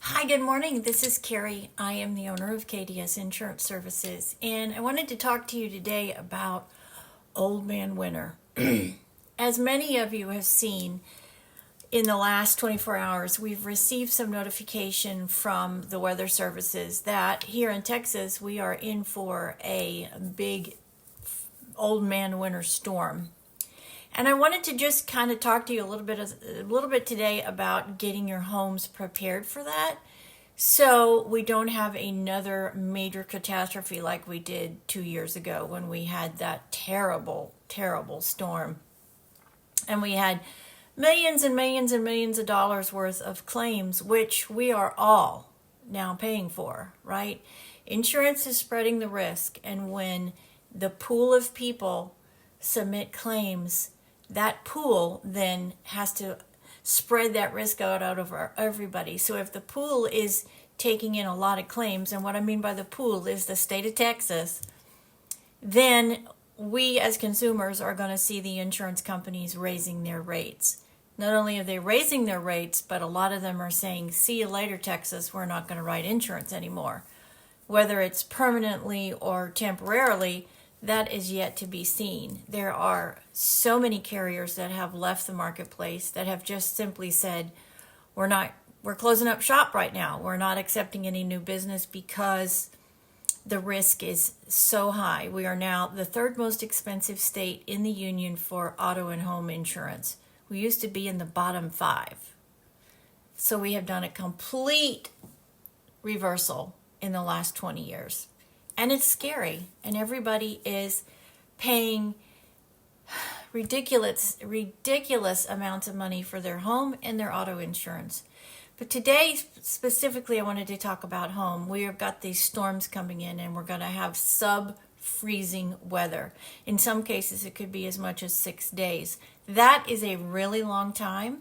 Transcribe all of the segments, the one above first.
Hi, good morning. This is Kerrie. I am the owner of KDS Insurance Services, and I wanted to talk to you today about Old Man Winter. As many of you have seen in the last 24 hours, we've received some notification from the weather services that here in Texas we are in for a big Old Man Winter storm. And I wanted to just kind of talk to you a little bit today about getting your homes prepared for that, so we don't have another major catastrophe like we did 2 years ago when we had that terrible, terrible storm. And we had millions and millions and millions of dollars worth of claims, which we are all now paying for, right? Insurance is spreading the risk, and when the pool of people submit claims, that pool then has to spread that risk out over everybody. So if the pool is taking in a lot of claims, and what I mean by the pool is the state of Texas, then we as consumers are going to see the insurance companies raising their rates. Not only are they raising their rates, but a lot of them are saying, see you later, Texas, we're not going to write insurance anymore. Whether it's permanently or temporarily, that is yet to be seen. There are so many carriers that have left the marketplace that have just simply said, we're closing up shop right now. We're not accepting any new business because the risk is so high. We are now the third most expensive state in the union for auto and home insurance. We used to be in the bottom 5. So we have done a complete reversal in the last 20 years. And it's scary, and everybody is paying ridiculous amounts of money for their home and their auto insurance. But today, specifically, I wanted to talk about home. We have got these storms coming in, and we're going to have sub-freezing weather. In some cases, it could be as much as 6 days. That is a really long time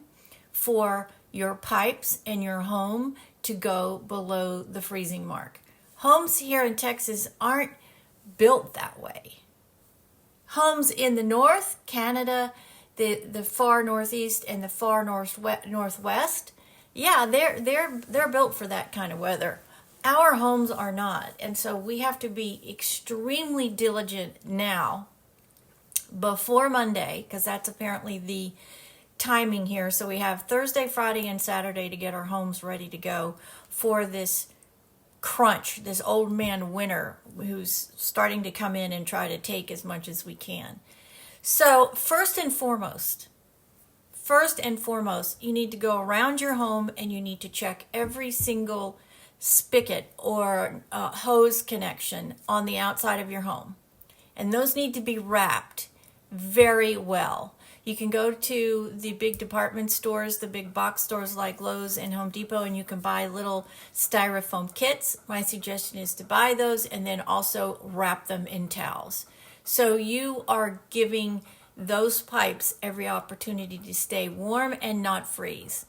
for your pipes and your home to go below the freezing mark. Homes here in Texas aren't built that way. Homes in the north, Canada, the far northeast and the far northwest, yeah, they're built for that kind of weather. Our homes are not, and so we have to be extremely diligent now before Monday, because that's apparently the timing here. So we have Thursday, Friday, and Saturday to get our homes ready to go for this crunch, this old man winter who's starting to come in and try to take as much as we can. So first and foremost, you need to go around your home and you need to check every single spigot or hose connection on the outside of your home. And those need to be wrapped very well. You can go to the big department stores, the big box stores like Lowe's and Home Depot, and you can buy little styrofoam kits. My suggestion is to buy those and then also wrap them in towels. So you are giving those pipes every opportunity to stay warm and not freeze.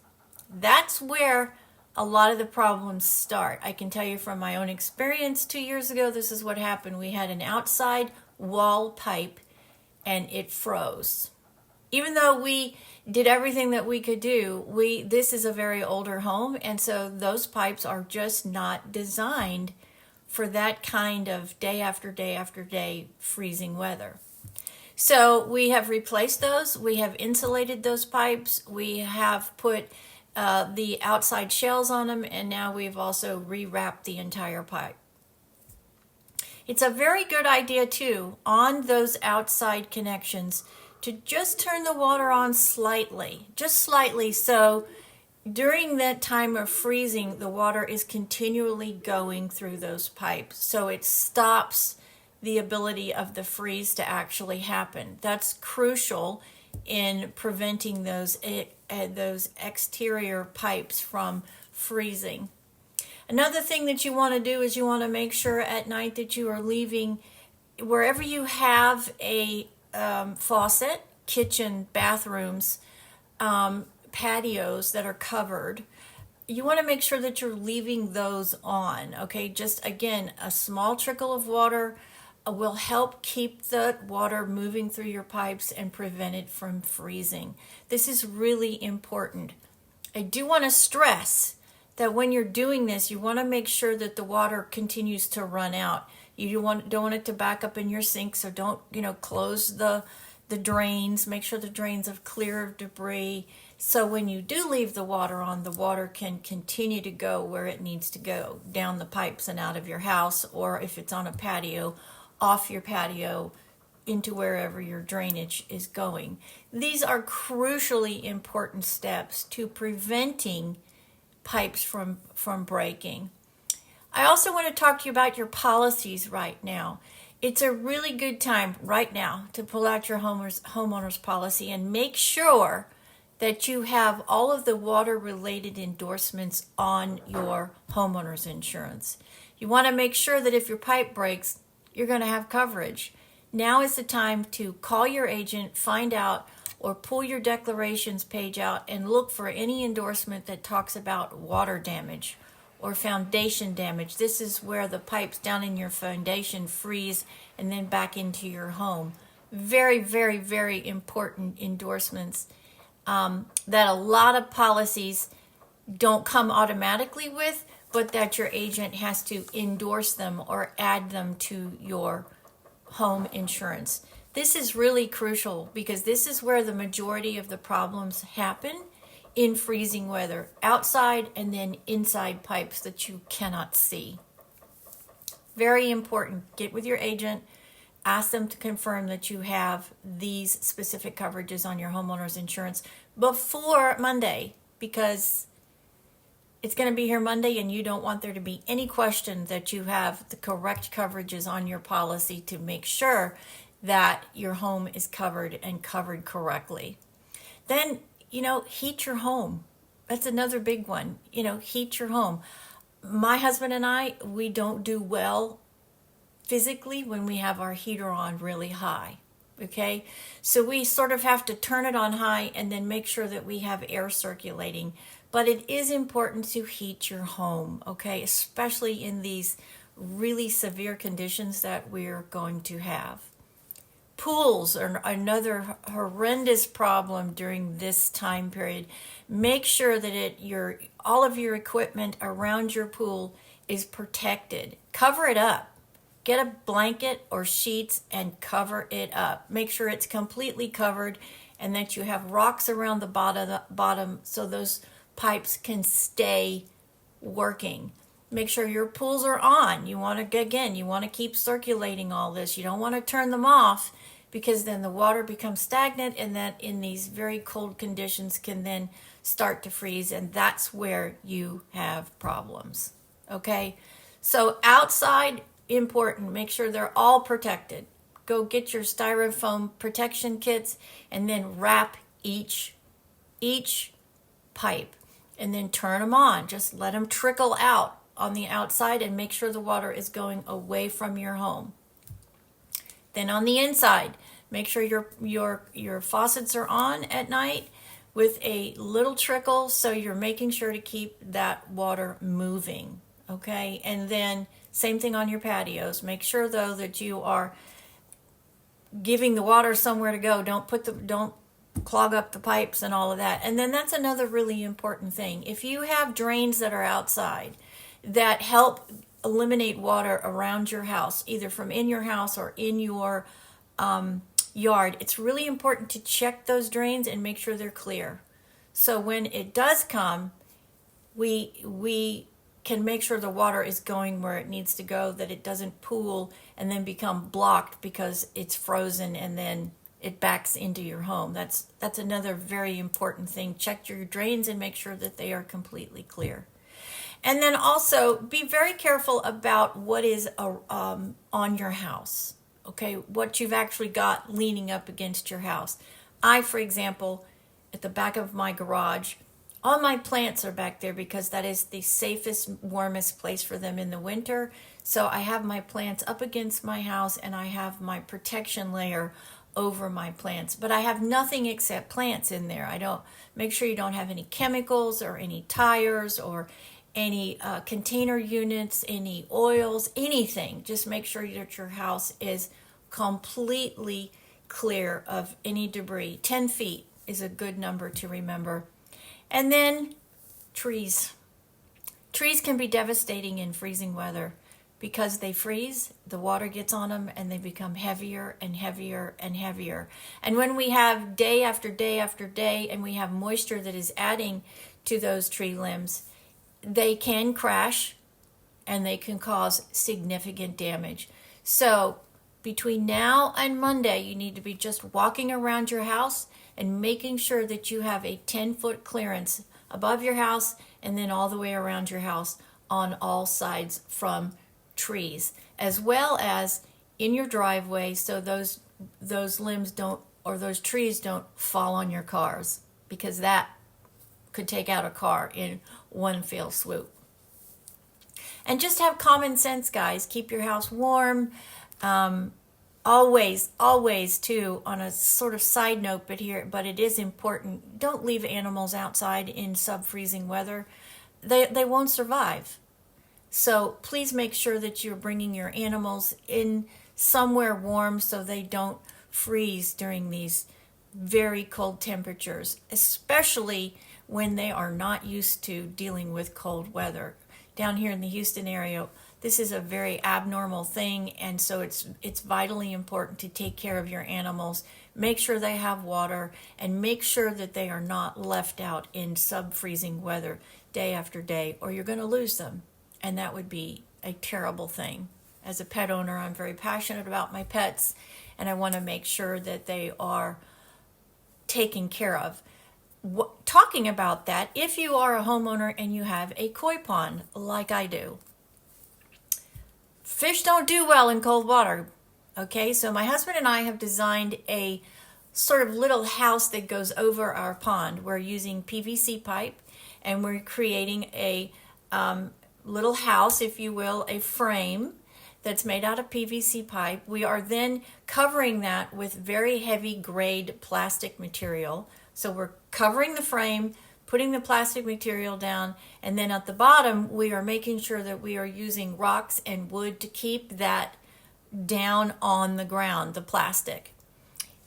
That's where a lot of the problems start. I can tell you from my own experience 2 years ago, this is what happened. We had an outside wall pipe and it froze. Even though we did everything that we could do, this is a very older home, and so those pipes are just not designed for that kind of day after day after day freezing weather. So we have replaced those. We have insulated those pipes. We have put the outside shells on them, and now we've also rewrapped the entire pipe. It's a very good idea, too, on those outside connections to just turn the water on just slightly, so during that time of freezing, the water is continually going through those pipes, so it stops the ability of the freeze to actually happen. That's crucial in preventing those exterior pipes from freezing. Another thing that you want to do is you want to make sure at night that you are leaving, wherever you have a faucet, kitchen, bathrooms, patios that are covered, you want to make sure that you're leaving those on, okay? Just, again, a small trickle of water will help keep the water moving through your pipes and prevent it from freezing. This is really important. I do want to stress that when you're doing this, you want to make sure that the water continues to run out. You don't want it to back up in your sink, so don't, close the drains. Make sure the drains are clear of debris. So when you do leave the water on, the water can continue to go where it needs to go, down the pipes and out of your house, or if it's on a patio, off your patio into wherever your drainage is going. These are crucially important steps to preventing pipes from breaking. I also want to talk to you about your policies right now. It's a really good time right now to pull out your homeowner's policy and make sure that you have all of the water-related endorsements on your homeowner's insurance. You want to make sure that if your pipe breaks, you're going to have coverage. Now is the time to call your agent, find out, or pull your declarations page out and look for any endorsement that talks about water damage or foundation damage. This is where the pipes down in your foundation freeze and then back into your home. Very, very, very important endorsements that a lot of policies don't come automatically with, but that your agent has to endorse them or add them to your home insurance. This is really crucial because this is where the majority of the problems happen in freezing weather, outside and then inside pipes that you cannot see. Very important. Get with your agent, ask them to confirm that you have these specific coverages on your homeowner's insurance before Monday, because it's going to be here Monday and you don't want there to be any question that you have the correct coverages on your policy to make sure that your home is covered and covered correctly. Then, heat your home. That's another big one. Heat your home. My husband and I, we don't do well physically when we have our heater on really high. Okay? So we sort of have to turn it on high and then make sure that we have air circulating. But it is important to heat your home, okay? Especially in these really severe conditions that we're going to have. Pools are another horrendous problem during this time period. Make sure that all of your equipment around your pool is protected. Cover it up. Get a blanket or sheets and cover it up. Make sure it's completely covered and that you have rocks around the bottom so those pipes can stay working. Make sure your pools are on. You want to keep circulating all this. You don't want to turn them off, because then the water becomes stagnant and that in these very cold conditions can then start to freeze, and that's where you have problems. Okay? So outside, important. Make sure they're all protected. Go get your styrofoam protection kits and then wrap each pipe and then turn them on. Just let them trickle out on the outside and make sure the water is going away from your home. Then on the inside, make sure your faucets are on at night with a little trickle, so you're making sure to keep that water moving. Okay? And then same thing on your patios. Make sure though that you are giving the water somewhere to go. Don't clog up the pipes and all of that. And then that's another really important thing. If you have drains that are outside that help eliminate water around your house, either from in your house or in your yard, it's really important to check those drains and make sure they're clear. So when it does come, we can make sure the water is going where it needs to go, that it doesn't pool and then become blocked because it's frozen and then it backs into your home. That's another very important thing. Check your drains and make sure that they are completely clear. And then also be very careful about what is on your house. Okay, what you've actually got leaning up against your house. I, for example, at the back of my garage, all my plants are back there because that is the safest, warmest place for them in the winter. So I have my plants up against my house and I have my protection layer over my plants. But I have nothing except plants in there. Make sure you don't have any chemicals or any tires or any container units, any oils, anything. Just make sure that your house is completely clear of any debris. 10 feet is a good number to remember. And then trees. Trees can be devastating in freezing weather because they freeze, the water gets on them, and they become heavier and heavier and heavier. And when we have day after day after day, and we have moisture that is adding to those tree limbs, they can crash and they can cause significant damage. So between now and Monday, you need to be just walking around your house and making sure that you have a 10-foot clearance above your house and then all the way around your house on all sides from trees, as well as in your driveway, so those limbs don't, or those trees don't fall on your cars, because that could take out a car in one fell swoop. And just have common sense, guys. Keep your house warm. Always too, on a sort of side note, but it is important, don't leave animals outside in sub-freezing weather. They won't survive. So please make sure that you're bringing your animals in somewhere warm so they don't freeze during these very cold temperatures, especially when they are not used to dealing with cold weather. Down here in the Houston area, this is a very abnormal thing, and so it's vitally important to take care of your animals, make sure they have water, and make sure that they are not left out in sub-freezing weather day after day, or you're going to lose them. And that would be a terrible thing. As a pet owner, I'm very passionate about my pets, and I want to make sure that they are taken care of. Talking about that, if you are a homeowner and you have a koi pond like I do, fish don't do well in cold water. Okay, so my husband and I have designed a sort of little house that goes over our pond. We're using PVC pipe, and we're creating a little house, if you will, a frame that's made out of PVC pipe. We are then covering that with very heavy grade plastic material. So we're covering the frame, putting the plastic material down, and then at the bottom we are making sure that we are using rocks and wood to keep that down on the ground, the plastic.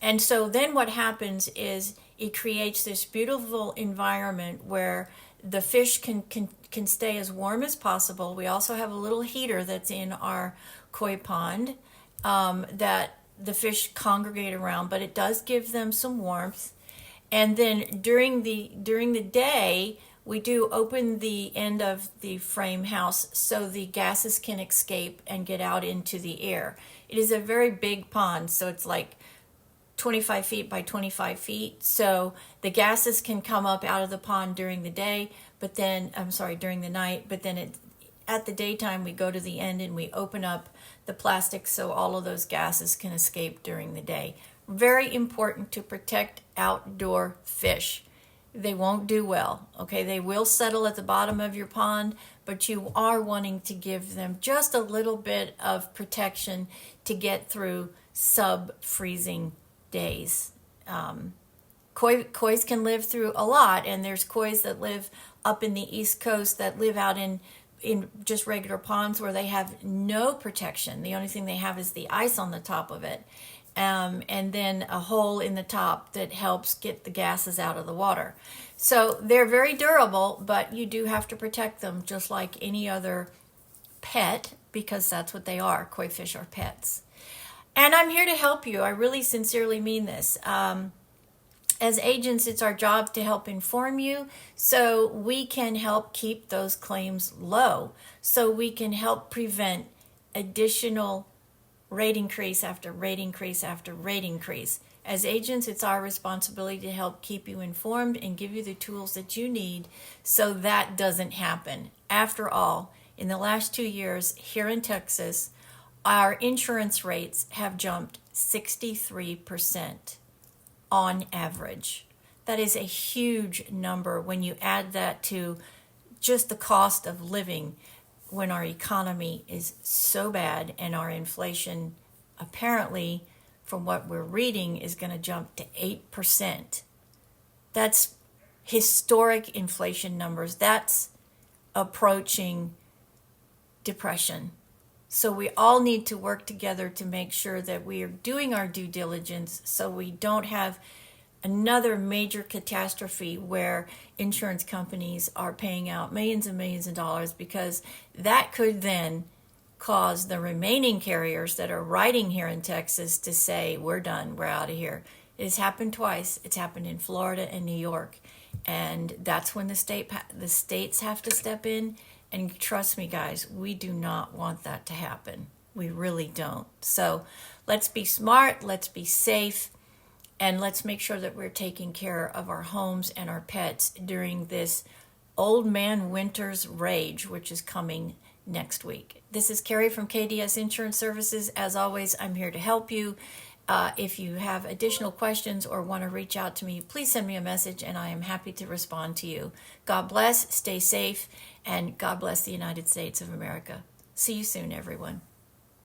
And so then what happens is it creates this beautiful environment where the fish can stay as warm as possible. We also have a little heater that's in our koi pond that the fish congregate around, but it does give them some warmth. And then during the day, we do open the end of the frame house so the gases can escape and get out into the air. It is a very big pond, so it's like 25 feet by 25 feet. So the gases can come up out of the pond during the day, during the night, but then at the daytime we go to the end and we open up the plastic so all of those gases can escape during the day. Very important to protect outdoor fish. They won't do well, okay? They will settle at the bottom of your pond, but you are wanting to give them just a little bit of protection to get through sub-freezing days. Kois can live through a lot, and there's kois that live up in the East Coast that live out in just regular ponds where they have no protection. The only thing they have is the ice on the top of it. And then a hole in the top that helps get the gases out of the water. So they're very durable, but you do have to protect them just like any other pet, because that's what they are. Koi fish are pets. And I'm here to help you. I really sincerely mean this. As agents, it's our job to help inform you so we can help keep those claims low, so we can help prevent additional rate increase after rate increase after rate increase. As agents, it's our responsibility to help keep you informed and give you the tools that you need so that doesn't happen. After all, in the last 2 years here in Texas, our insurance rates have jumped 63% on average. That is a huge number when you add that to just the cost of living when our economy is so bad and our inflation apparently, from what we're reading, is going to jump to 8%. That's historic inflation numbers. That's approaching depression. So we all need to work together to make sure that we are doing our due diligence so we don't have another major catastrophe where insurance companies are paying out millions and millions of dollars, because that could then cause the remaining carriers that are writing here in Texas to say, we're done, we're out of here. It has happened twice. It's happened in Florida and New York. And that's when the states have to step in. And trust me, guys, we do not want that to happen. We really don't. So let's be smart, let's be safe, and let's make sure that we're taking care of our homes and our pets during this old man winter's rage, which is coming next week. This is Kerrie from KDS Insurance Services. As always, I'm here to help you. If you have additional questions or want to reach out to me, please send me a message and I am happy to respond to you. God bless, stay safe, and God bless the United States of America. See you soon, everyone.